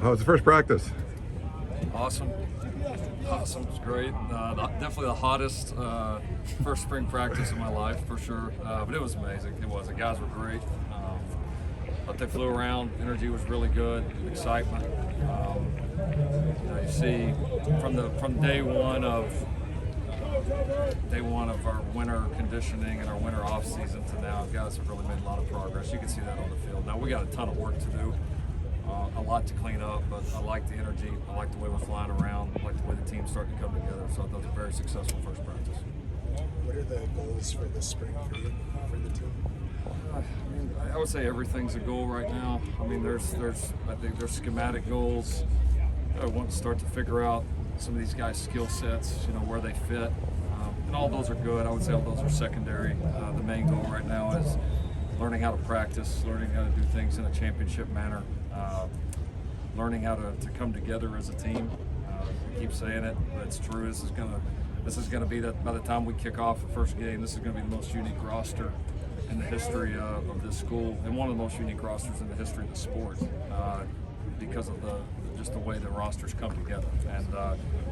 How was the first practice? Awesome. Awesome. It's great. Definitely the hottest first spring practice of my life, for sure. But it was amazing. It was. The guys were great. But they flew around. Energy was really good. Excitement. You see from day one of our winter conditioning and our winter off season to now, guys have really made a lot of progress. You can see that on the field. Now we got a ton of work to do. A lot to clean up, but I like the energy. I like the way we're flying around. I like the way the team's starting to come together. So that was a very successful first practice. What are the goals for this spring period for the team? I would say everything's a goal right now. I mean, I think there's schematic goals. I want to start to figure out some of these guys' skill sets, where they fit. And all those are good. I would say all those are secondary. The main goal right now is learning how to practice, learning how to do things in a championship manner, learning how to come together as a team. I keep saying it, but it's true. This is gonna be that by the time we kick off the first game, this is gonna be the most unique roster in the history of this school, and one of the most unique rosters in the history of the sport, because of just the way the rosters come together. And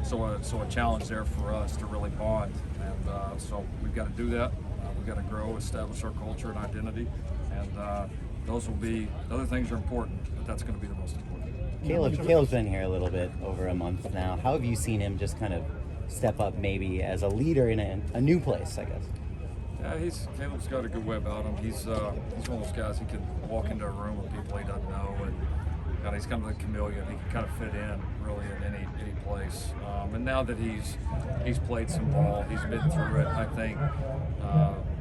so a challenge there for us to really bond. And so we've got to do that. We've got to grow, establish our culture and identity, and those will be, other things are important, but that's going to be the most important. Caleb's been here a little bit over a month now. How have you seen him just kind of step up maybe as a leader in a new place, I guess? Yeah, Caleb's got a good way about him. He's one of those guys who can walk into a room with people he doesn't know, and he's kind of a chameleon. He can kind of fit in really in any place. And now that he's played some ball, he's been through it. I think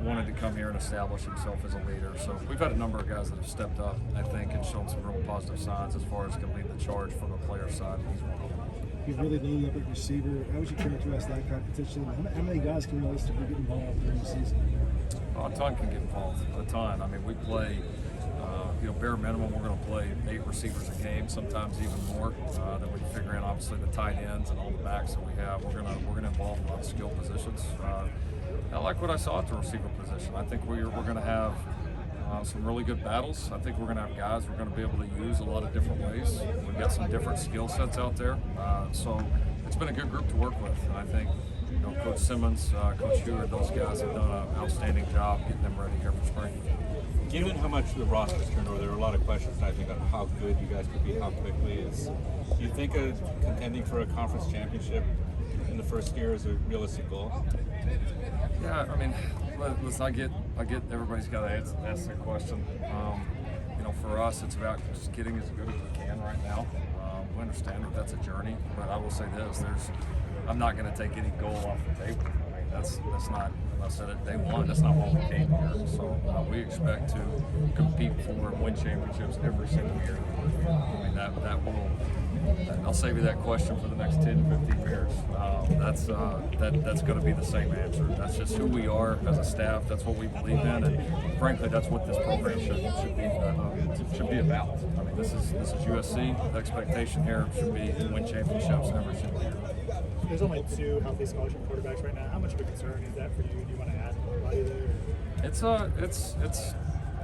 wanted to come here and establish himself as a leader. So we've had a number of guys that have stepped up, I think, and shown some real positive signs as far as can lead the charge from the player side. He's one of them. You've really loaded up at receiver. How would you characterize that competition? How many guys can realistically get involved during the season? A ton can get involved. A ton. I mean, we play, bare minimum, we're going to play 8 receivers a game, sometimes even more. Then we figure in obviously the tight ends and all the backs that we have. We're going to involve a lot of skill positions. I like what I saw at the receiver position. I think we're going to have some really good battles. I think we're going to have guys we're going to be able to use a lot of different ways. We've got some different skill sets out there. So it's been a good group to work with. And I think Coach Simmons, Coach Heward, those guys have done an outstanding job getting them ready here for spring. Given how much the roster's turned over, there were a lot of questions, I think, on how good you guys could be, how quickly. Do you think contending for a conference championship in the first year is a realistic goal? Yeah, I mean, listen, I get everybody's got to ask that question. For us, it's about just getting as good as we can right now. We understand that that's a journey, but I will say this: I'm not going to take any goal off the table. I mean, that's not. I said it day one. That's not what we came here. So we expect to compete for and win championships every single year. I mean, that will. I'll save you that question for the next 10, 15 years. That's going to be the same answer. That's just who we are as a staff. That's what we believe in, and frankly, that's what this program should be about. I mean, this is USC. The expectation here should be to win championships every single year. There's only 2 healthy scholarship quarterbacks right now. How much of a concern is that for you? Do you want to add anybody there?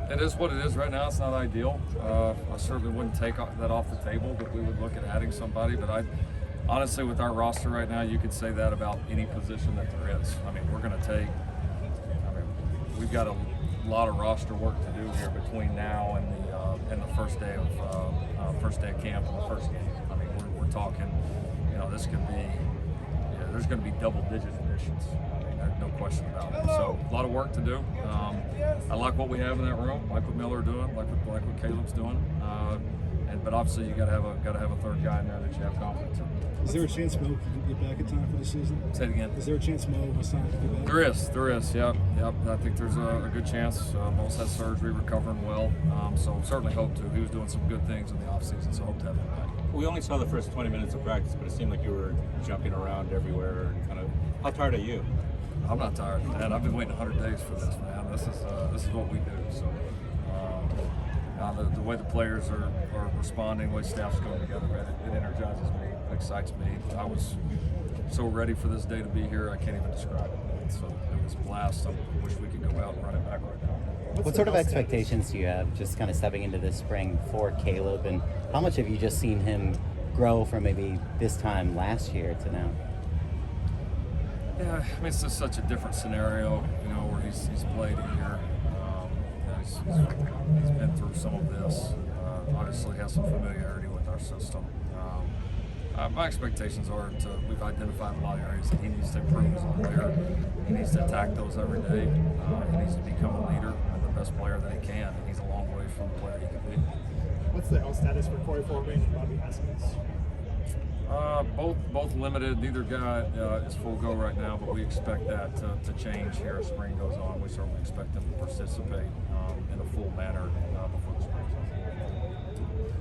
It is what it is right now. It's not ideal. I certainly wouldn't take that off the table, but we would look at adding somebody. But honestly, with our roster right now, you could say that about any position that there is. I mean, we've got a lot of roster work to do here between now and the first day of camp and the first game. I mean, we're talking. This could be. There's going to be double-digit additions. There's no question about it. So a lot of work to do. I like what we have in that room. Like what Miller doing. Like what Caleb's doing. But obviously you got to have a third guy in there that you have confidence in. Is there a chance Mo can get back in time for the season? Say it again. Is there a chance Mo was signed to get back? There is. Yep. I think there's a good chance. Mo's had surgery, recovering well. So certainly hope to. He was doing some good things in the offseason, so hope to have him back. We only saw the first 20 minutes of practice, but it seemed like you were jumping around everywhere. How tired are you? I'm not tired, man. I've been waiting 100 days for this, man. This is what we do. So the way the players are responding, the way staff's coming together, man, it energizes me, it excites me. I was so ready for this day to be here. I can't even describe it. So it was a blast. I wish we could go out and run it back right now. What sort of expectations do you have just kind of stepping into this spring for Caleb, and how much have you just seen him grow from maybe this time last year to now? Yeah, I mean, it's just such a different scenario, where he's played a year. He's been through some of this. Obviously has some familiarity with our system. My expectations are we've identified a lot of areas that he needs to improve as a player. He needs to attack those every day. He needs to become a leader and the best player that he can. And he's a long way from the player he can be. What's the health status for Corey Foreman and Bobby Haskins? Both limited. Neither guy is full go right now, but we expect that to change here as spring goes on. We certainly expect them to participate in a full manner before the spring.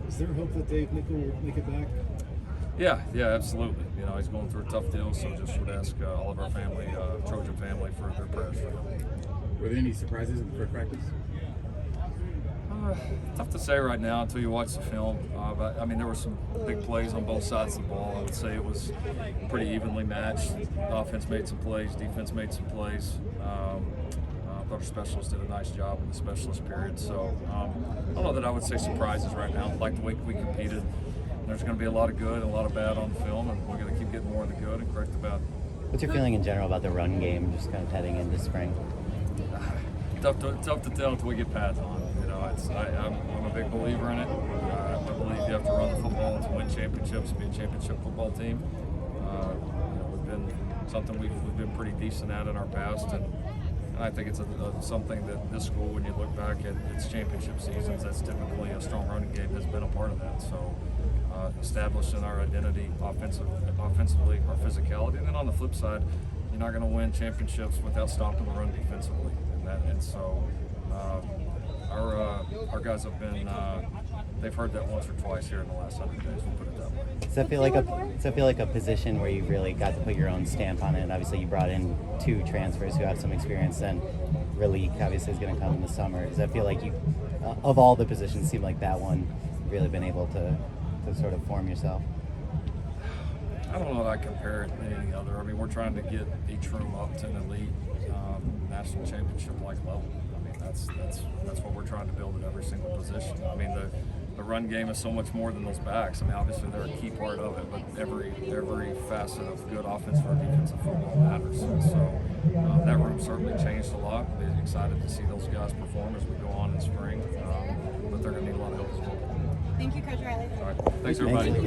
Is there hope that Dave Nickel will make it back? Yeah, absolutely. He's going through a tough deal, so just would ask all of our family, Trojan family, for their prayers for him. Were there any surprises in the first practice? Tough to say right now until you watch the film. But I mean, there were some big plays on both sides of the ball. I would say it was pretty evenly matched. The offense made some plays, defense made some plays. But our specialists did a nice job in the specialist period. So I don't know that I would say surprises right now. I like the way we competed. There's going to be a lot of good and a lot of bad on the film, and we're going to keep getting more of the good and correct the bad. What's your feeling in general about the run game, just kind of heading into spring? Tough to tell until we get pads on. I'm a big believer in it. I believe you have to run the football to win championships, be a championship football team. We've been something we've been pretty decent at in our past, and I think it's something that this school, when you look back at its championship seasons, that's typically a strong running game has been a part of that. So establishing our identity offensively, our physicality, and then on the flip side, you're not going to win championships without stopping the run defensively, and so. Our guys have been, they've heard that once or twice here in the last 100 days, we'll put it that way. Does that feel like a position where you really got to put your own stamp on it? Obviously, you brought in 2 transfers who have some experience, and Raleek obviously is going to come in the summer. Does that feel like you, of all the positions, seem like that one you've really been able to sort of form yourself? I don't know that I compare it to any other. I mean, we're trying to get each room up to an elite national championship-like level. That's what we're trying to build at every single position. I mean, the run game is so much more than those backs. I mean, obviously they're a key part of it, but every facet of good offensive or defensive football matters. And so that room certainly changed a lot. We're excited to see those guys perform as we go on in spring, but they're going to need a lot of help as well. Thank you, Coach Riley. All right, thanks everybody.